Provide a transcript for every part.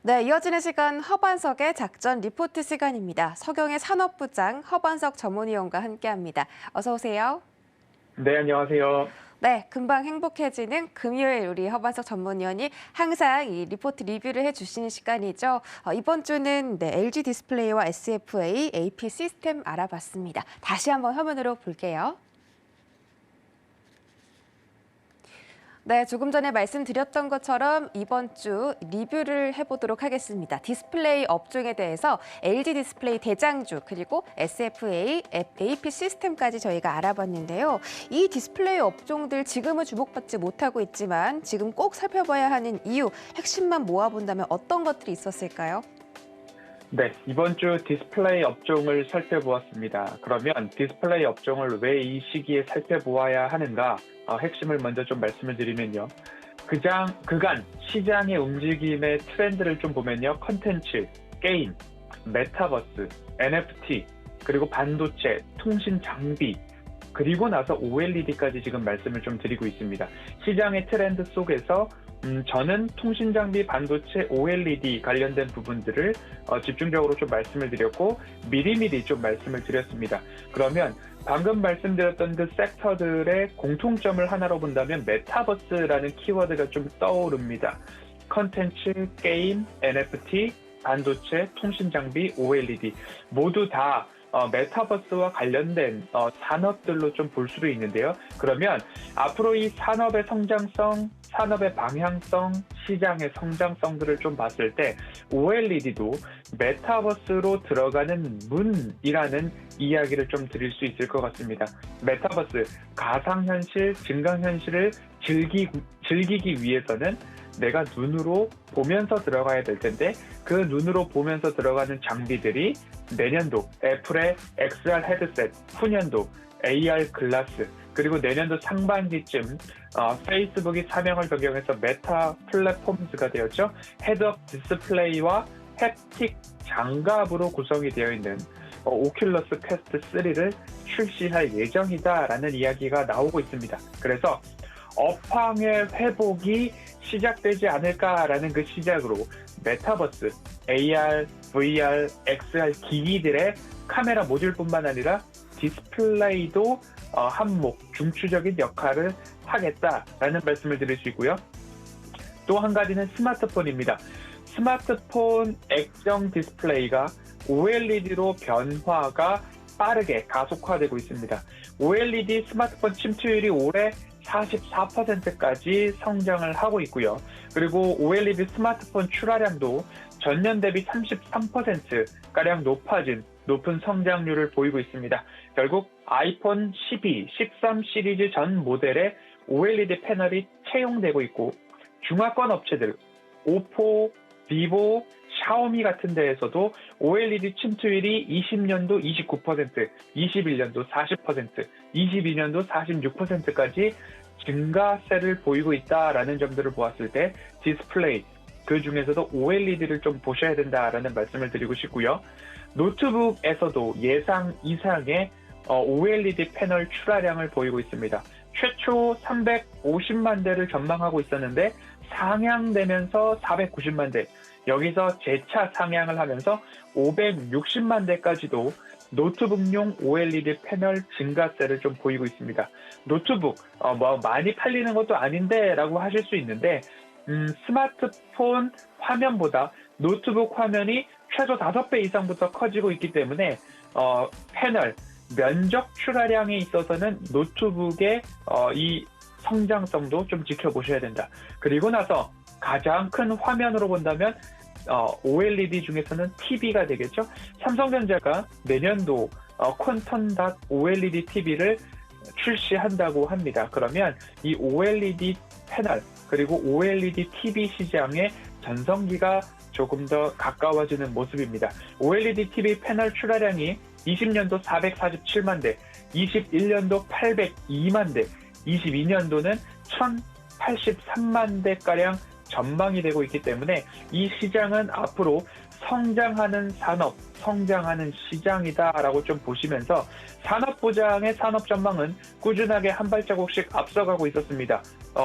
네, 이어지는 시간 허반석의 작전 리포트 시간입니다. 서경의 산업부장 허반석 전문위원과 함께합니다. 어서 오세요. 네, 안녕하세요. 네, 금방 행복해지는 금요일 우리 허반석 전문위원이 항상 이 리포트 리뷰를 해주시는 시간이죠. 이번 주는 LG 디스플레이와 SFA, AP 시스템 알아봤습니다. 다시 한번 화면으로 볼게요. 네, 조금 전에 말씀드렸던 것처럼 이번 주 리뷰를 해보도록 하겠습니다. 디스플레이 업종에 대해서 LG 디스플레이 대장주 그리고 SFA, AP 시스템까지 저희가 알아봤는데요. 이 디스플레이 업종들 지금은 주목받지 못하고 있지만 지금 꼭 살펴봐야 하는 이유, 핵심만 모아본다면 어떤 것들이 있었을까요? 네, 이번 주 디스플레이 업종을 살펴보았습니다. 그러면 디스플레이 업종을 왜 이 시기에 살펴보아야 하는가? 핵심을 먼저 좀 말씀을 드리면요. 그간 시장의 움직임의 트렌드를 좀 보면요. 컨텐츠, 게임, 메타버스, NFT, 그리고 반도체, 통신 장비, 그리고 나서 OLED까지 지금 말씀을 좀 드리고 있습니다. 시장의 트렌드 속에서 저는 통신 장비, 반도체, OLED 관련된 부분들을 집중적으로 좀 말씀을 드렸고 미리미리 좀 말씀을 드렸습니다. 그러면 방금 말씀드렸던 그 섹터들의 공통점을 하나로 본다면 메타버스라는 키워드가 좀 떠오릅니다. 컨텐츠, 게임, NFT, 반도체, 통신 장비, OLED 모두 다 메타버스와 관련된 산업들로 좀 볼 수도 있는데요. 그러면 앞으로 이 산업의 성장성, 산업의 방향성, 시장의 성장성들을 좀 봤을 때 OLED도 메타버스로 들어가는 문이라는 이야기를 좀 드릴 수 있을 것 같습니다. 메타버스, 가상현실, 증강현실을 즐기기 위해서는 내가 눈으로 보면서 들어가야 될 텐데 그 눈으로 보면서 들어가는 장비들이 내년도 애플의 XR 헤드셋, 후년도 AR 글라스, 그리고 내년도 상반기쯤 페이스북이 사명을 변경해서 메타 플랫폼즈가 되었죠. 헤드업 디스플레이와 햅틱 장갑으로 구성이 되어 있는 오큘러스 퀘스트 3를 출시할 예정이다라는 이야기가 나오고 있습니다. 그래서 업황의 회복이 시작되지 않을까라는 그 시작으로 메타버스, AR, VR, XR 기기들의 카메라 모듈뿐만 아니라 디스플레이도 한몫, 중추적인 역할을 하겠다라는 말씀을 드릴 수 있고요. 또 한 가지는 스마트폰입니다. 스마트폰 액정 디스플레이가 OLED로 변화가 빠르게 가속화되고 있습니다. OLED 스마트폰 침투율이 올해 44%까지 성장을 하고 있고요. 그리고 OLED 스마트폰 출하량도 전년 대비 33%가량 높은 성장률을 보이고 있습니다. 결국 아이폰 12, 13 시리즈 전 모델에 OLED 패널이 채용되고 있고 중화권 업체들, 오포, 비보, 샤오미 같은 데에서도 OLED 침투율이 20년도 29%, 21년도 40%, 22년도 46%까지 증가세를 보이고 있다라는 점들을 보았을 때 디스플레이, 그 중에서도 OLED를 좀 보셔야 된다라는 말씀을 드리고 싶고요. 노트북에서도 예상 이상의 OLED 패널 출하량을 보이고 있습니다. 최초 350만 대를 전망하고 있었는데 상향되면서 490만 대, 여기서 재차 상향을 하면서 560만 대까지도 노트북용 OLED 패널 증가세를 좀 보이고 있습니다. 노트북 많이 팔리는 것도 아닌데 라고 하실 수 있는데 스마트폰 화면보다 노트북 화면이 최소 5배 이상부터 커지고 있기 때문에 패널, 면적 출하량에 있어서는 노트북의 이 성장성도 좀 지켜보셔야 된다. 그리고 나서 가장 큰 화면으로 본다면 OLED 중에서는 TV가 되겠죠. 삼성전자가 내년도 퀀텀 OLED TV를 출시한다고 합니다. 그러면 이 OLED 패널 그리고 OLED TV 시장의 전성기가 조금 더 가까워지는 모습입니다. OLED TV 패널 출하량이 20년도 447만 대, 21년도 802만 대, 22년도는 1083만 대가량 전망이 되고 있기 때문에 이 시장은 앞으로 성장하는 산업, 성장하는 시장이다라고 좀 보시면서 산업부장의 산업 전망은 꾸준하게 한 발자국씩 앞서가고 있었습니다.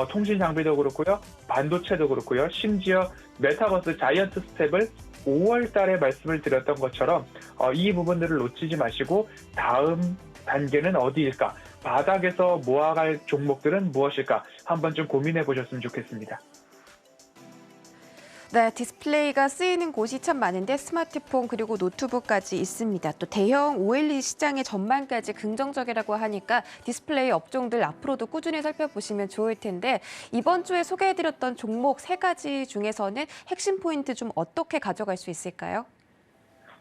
통신 장비도 그렇고요. 반도체도 그렇고요. 심지어 메타버스 자이언트 스텝을 5월 달에 말씀을 드렸던 것처럼 이 부분들을 놓치지 마시고 다음 단계는 어디일까? 바닥에서 모아갈 종목들은 무엇일까? 한번 좀 고민해 보셨으면 좋겠습니다. 네, 디스플레이가 쓰이는 곳이 참 많은데 스마트폰 그리고 노트북까지 있습니다. 또 대형 OLED 시장의 전망까지 긍정적이라고 하니까 디스플레이 업종들 앞으로도 꾸준히 살펴보시면 좋을 텐데 이번 주에 소개해드렸던 종목 3가지 중에서는 핵심 포인트 좀 어떻게 가져갈 수 있을까요?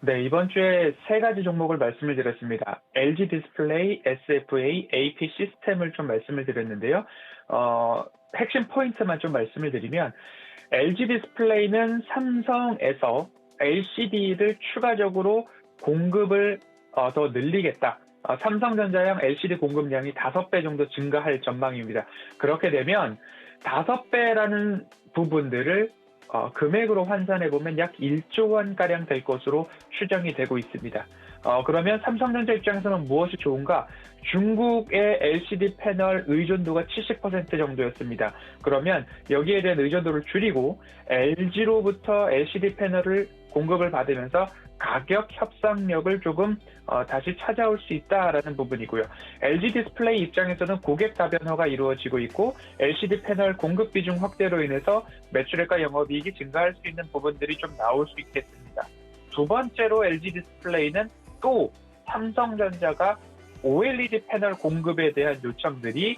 네, 이번 주에 3가지 종목을 말씀을 드렸습니다. LG 디스플레이, SFA, AP 시스템을 좀 말씀을 드렸는데요. 핵심 포인트만 좀 말씀을 드리면 LG 디스플레이는 삼성에서 LCD를 추가적으로 공급을 더 늘리겠다. 삼성전자형 LCD 공급량이 5배 정도 증가할 전망입니다. 그렇게 되면 5배라는 부분들을 금액으로 환산해보면 약 1조 원가량 될 것으로 추정이 되고 있습니다. 그러면 삼성전자 입장에서는 무엇이 좋은가? 중국의 LCD 패널 의존도가 70% 정도였습니다. 그러면 여기에 대한 의존도를 줄이고 LG로부터 LCD 패널을 공급을 받으면서 가격 협상력을 조금 다시 찾아올 수 있다라는 부분이고요. LG 디스플레이 입장에서는 고객 다변화가 이루어지고 있고 LCD 패널 공급 비중 확대로 인해서 매출액과 영업이익이 증가할 수 있는 부분들이 좀 나올 수 있겠습니다. 두 번째로 LG 디스플레이는 또 삼성전자가 OLED 패널 공급에 대한 요청들이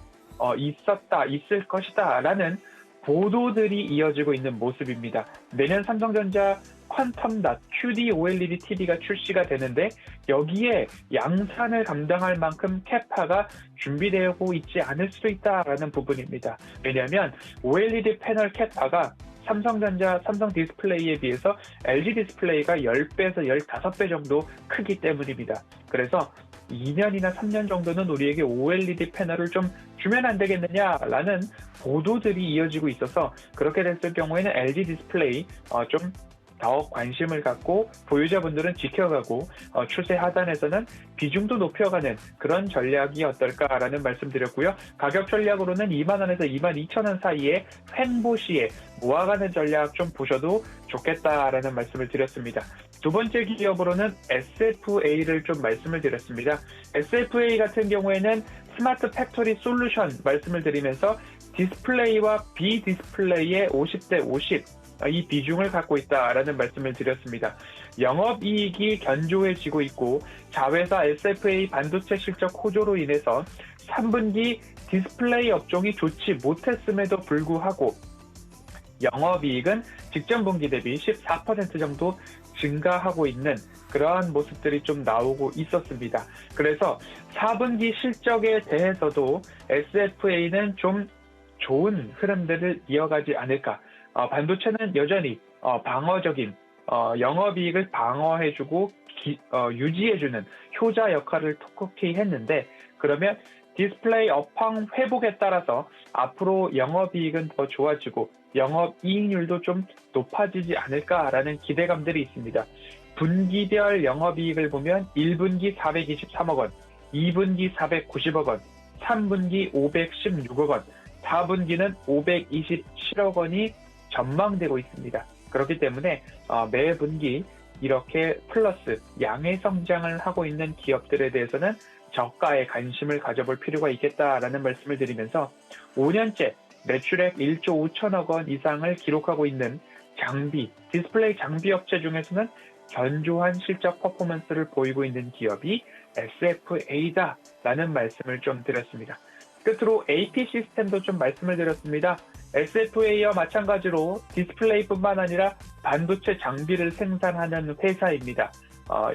있을 것이다라는 보도들이 이어지고 있는 모습입니다. 내년 삼성전자 퀀텀닷 QD OLED TV가 출시가 되는데 여기에 양산을 감당할 만큼 캐파가 준비되고 있지 않을 수도 있다라는 부분입니다. 왜냐하면 OLED 패널 캐파가 삼성전자, 삼성 디스플레이에 비해서 LG 디스플레이가 10배에서 15배 정도 크기 때문입니다. 그래서 2년이나 3년 정도는 우리에게 OLED 패널을 좀 주면 안 되겠느냐라는 보도들이 이어지고 있어서 그렇게 됐을 경우에는 LG 디스플레이 좀 더 관심을 갖고 보유자분들은 지켜가고 추세 하단에서는 비중도 높여가는 그런 전략이 어떨까라는 말씀드렸고요. 가격 전략으로는 2만 원에서 2만 2천 원 사이에 횡보 시에 모아가는 전략 좀 보셔도 좋겠다라는 말씀을 드렸습니다. 두 번째 기업으로는 SFA를 좀 말씀을 드렸습니다. SFA 같은 경우에는 스마트 팩토리 솔루션 말씀을 드리면서 디스플레이와 비디스플레이의 50대 50 이 비중을 갖고 있다라는 말씀을 드렸습니다. 영업이익이 견조해지고 있고 자회사 SFA 반도체 실적 호조로 인해서 3분기 디스플레이 업종이 좋지 못했음에도 불구하고 영업이익은 직전 분기 대비 14% 정도 증가하고 있는 그러한 모습들이 좀 나오고 있었습니다. 그래서 4분기 실적에 대해서도 SFA는 좀 좋은 흐름들을 이어가지 않을까. 반도체는 여전히 방어적인 영업이익을 방어해주고 유지해주는 효자 역할을 톡톡히 했는데 그러면 디스플레이 업황 회복에 따라서 앞으로 영업이익은 더 좋아지고 영업이익률도 좀 높아지지 않을까라는 기대감들이 있습니다. 분기별 영업이익을 보면 1분기 423억 원, 2분기 490억 원, 3분기 516억 원, 4분기는 527억 원이 전망되고 있습니다. 그렇기 때문에 매 분기 이렇게 플러스 양의 성장을 하고 있는 기업들에 대해서는 저가에 관심을 가져볼 필요가 있겠다라는 말씀을 드리면서 5년째 매출액 1조 5천억 원 이상을 기록하고 있는 디스플레이 장비 업체 중에서는 견조한 실적 퍼포먼스를 보이고 있는 기업이 SFA다라는 말씀을 좀 드렸습니다. 끝으로 AP 시스템도 좀 말씀을 드렸습니다. SFA와 마찬가지로 디스플레이뿐만 아니라 반도체 장비를 생산하는 회사입니다.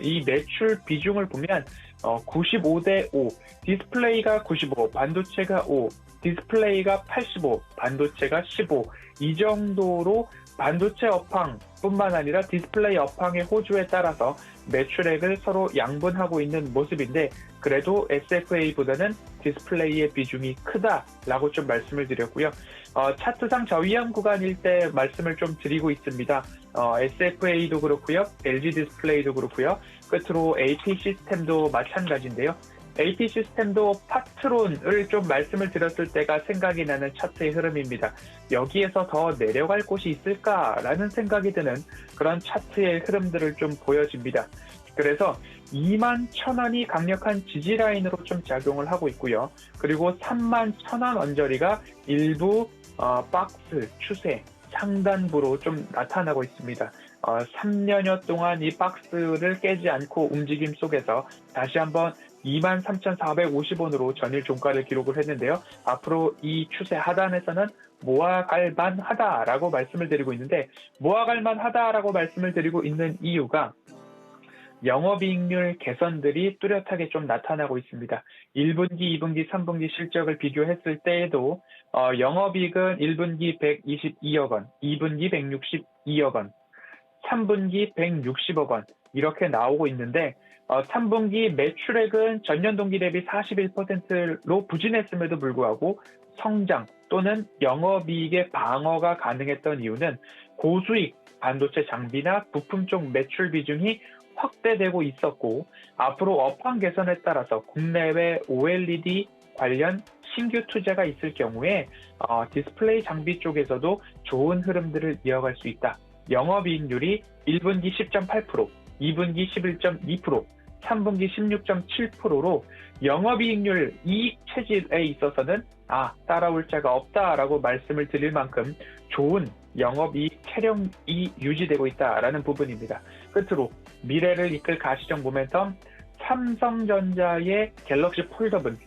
이 매출 비중을 보면 95대 5, 디스플레이가 95, 반도체가 5, 디스플레이가 85, 반도체가 15, 이 정도로 반도체 업황뿐만 아니라 디스플레이 업황의 호주에 따라서 매출액을 서로 양분하고 있는 모습인데 그래도 SFA보다는 디스플레이의 비중이 크다라고 좀 말씀을 드렸고요. 차트상 저위험 구간일 때 말씀을 좀 드리고 있습니다. SFA도 그렇고요. LG 디스플레이도 그렇고요. 끝으로 AP 시스템도 마찬가지인데요. AP 시스템도 파트론을 좀 말씀을 드렸을 때가 생각이 나는 차트의 흐름입니다. 여기에서 더 내려갈 곳이 있을까라는 생각이 드는 그런 차트의 흐름들을 좀 보여집니다. 그래서 21,000원이 강력한 지지 라인으로 좀 작용을 하고 있고요. 그리고 31,000원 언저리가 일부 박스 추세 상단부로 좀 나타나고 있습니다. 3년여 동안 이 박스를 깨지 않고 움직임 속에서 다시 한번 23,450원으로 전일 종가를 기록을 했는데요. 앞으로 이 추세 하단에서는 모아갈 만하다라고 말씀을 드리고 있는데, 모아갈 만하다라고 말씀을 드리고 있는 이유가 영업이익률 개선들이 뚜렷하게 좀 나타나고 있습니다. 1분기, 2분기, 3분기 실적을 비교했을 때에도 영업이익은 1분기 122억 원, 2분기 162억 원, 3분기 160억 원 이렇게 나오고 있는데 3분기 매출액은 전년 동기 대비 41%로 부진했음에도 불구하고 성장 또는 영업이익의 방어가 가능했던 이유는 고수익 반도체 장비나 부품 쪽 매출 비중이 확대되고 있었고, 앞으로 업황 개선에 따라서 국내외 OLED 관련 신규 투자가 있을 경우에 디스플레이 장비 쪽에서도 좋은 흐름들을 이어갈 수 있다. 영업이익률이 1분기 10.8%, 2분기 11.2%, 3분기 16.7%로 영업이익률 이익 체질에 있어서는 따라올 자가 없다라고 말씀을 드릴 만큼 좋은 영업이익 체력이 유지되고 있다라는 부분입니다. 끝으로 미래를 이끌 가시적 모멘텀, 삼성전자의 갤럭시 폴더블,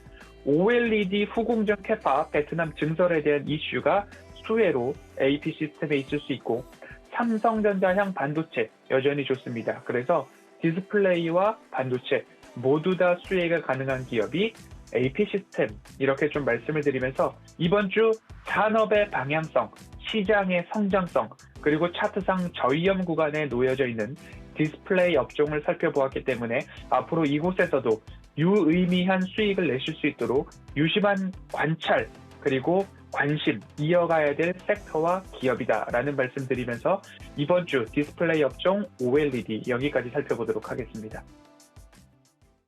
OLED 후공정 캐파 베트남 증설에 대한 이슈가 수혜로 AP 시스템에 있을 수 있고, 삼성전자향 반도체 여전히 좋습니다. 그래서 디스플레이와 반도체 모두 다 수혜가 가능한 기업이 AP 시스템, 이렇게 좀 말씀을 드리면서 이번 주 산업의 방향성, 시장의 성장성, 그리고 차트상 저위험 구간에 놓여져 있는 디스플레이 업종을 살펴보았기 때문에 앞으로 이곳에서도 유의미한 수익을 내실 수 있도록 유심한 관찰 그리고 관심 이어가야 될 섹터와 기업이다라는 말씀 드리면서 이번 주 디스플레이 업종 OLED 여기까지 살펴보도록 하겠습니다.